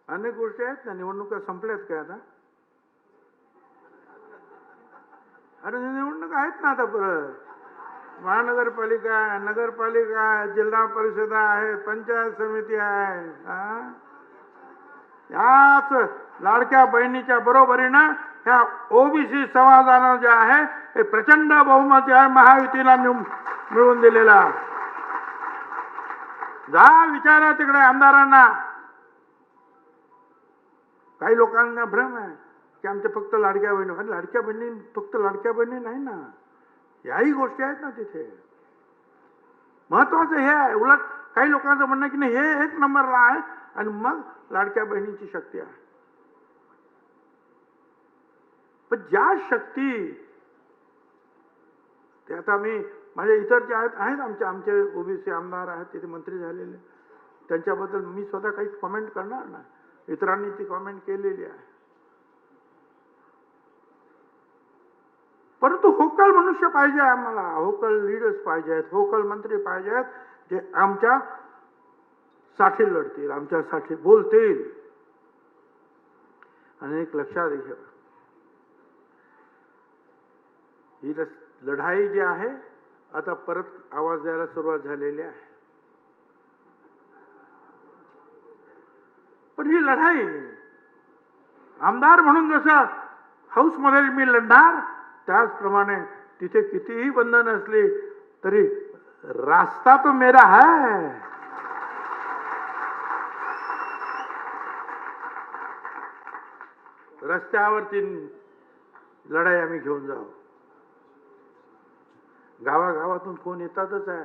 अनेक गोष्टी आहेत ना, निवडणुका संपल्यात काय आता? अरे निवडणुका आहेत ना आता परत. महानगरपालिका, नगरपालिका, जिल्हा परिषदा आहेत, पंचायत समिती आहे. याच लाडक्या बहिणीच्या बरोबरीनं ह्या ओबीसी समाजानं जे आहे हे प्रचंड बहुमत आहे महायुतीला मिळवून दिलेला. जा विचारा तिकडे आमदारांना. काही लोकांना भ्रम आहे की आमच्या फक्त लाडक्या बहिणी. अरे लाडक्या बहिणी फक्त लाडक्या बहिणी नाही ना, याही गोष्टी आहेत ना तिथे. महत्वाचं हे आहे. उलट काही लोकांचं म्हणणं की नाही हे एक नंबरला आहे आणि मग लाडक्या बहिणीची शक्ती आहे. पण ज्या शक्ती ते आता मी माझे इतर जे आहेत आमचे ओबीसी आमदार आहेत तिथे मंत्री झालेले, त्यांच्याबद्दल मी स्वतः काही कॉमेंट करणार नाही. इतरांनी ती कॉमेंट केलेली आहे. परंतु होकल मनुष्य पाहिजे आम्हाला, होकल लीडर्स पाहिजेत, होकल मंत्री पाहिजेत जे आमच्या साठी लढतील, आमच्यासाठी बोलतील. आणि एक लक्षात घ्या, ही लढाई जी आहे आता परत आवाज द्यायला सुरुवात झालेली आहे. पण ही लढाई आमदार म्हणून जसं हाऊसमध्ये मी लढणार, त्याचप्रमाणे तिथे कितीही बंधन असली तरी रास्ता तो मेरा है. रस्त्यावरती लढाई आम्ही घेऊन जाऊ. गावागावातून फोन येतातच आहे,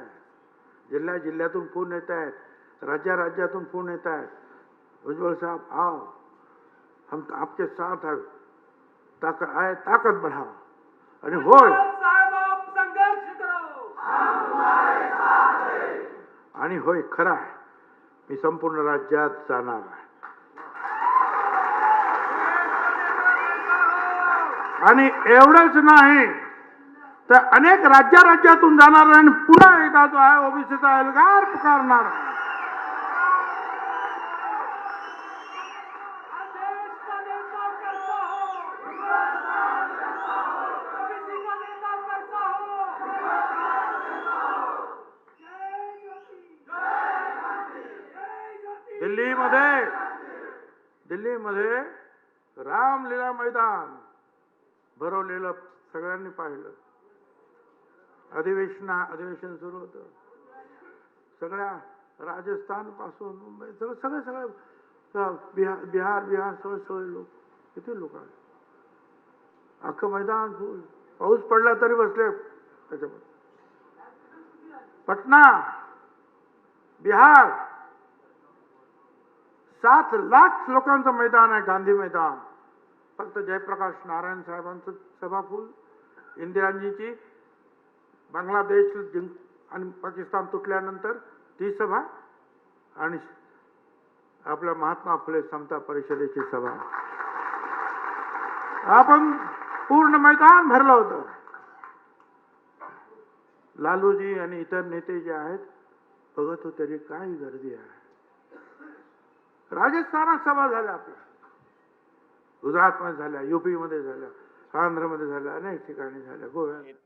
जिल्ह्यातून फोन येत आहेत, राज्यातून फोन येत आहेत. उज्ज्वल साहब आओ, हम आपके साथ है, ताकत बढ़ाओ. आणि होय, आणि होय खरं आहे, मी संपूर्ण राज्यात जाणार आहे. आणि एवढंच नाही तर अनेक राज्यातून जाणार आणि पुन्हा एकदा जो आहे ओबीसीचा एल्गार पुकारणार. दिल्लीमध्ये रामलीला मैदान भरवलेलं सगळ्यांनी पाहिलं. अधिवेशन सुरू होतं. सगळ्या राजस्थान पासून मुंबई सगळे बिहार सगळे लोक, किती लोक आले. अख्खं मैदान फुल. पाऊस पडला तरी बसले त्याच्यामध्ये. पटना, बिहार 7 लाख लोकांचं मैदान आहे, गांधी मैदान. फक्त जयप्रकाश नारायण साहेबांचं सभा फुल. इंदिराजींची बांगलादेश आणि पाकिस्तान तुटल्यानंतर ती सभा आणि आपल्या महात्मा फुले समता परिषदेची सभा. आपण पूर्ण मैदान भरलं होतं. लालूजी आणि इतर नेते जे आहेत बघत होते तरी काय गर्दी आहे. राजस्थानात सभा झाल्या, आपल्या गुजरातमध्ये झाल्या, यूपी मध्ये झाल्या, आंध्रमध्ये झाल्या, अनेक ठिकाणी झाल्या, गोव्यात.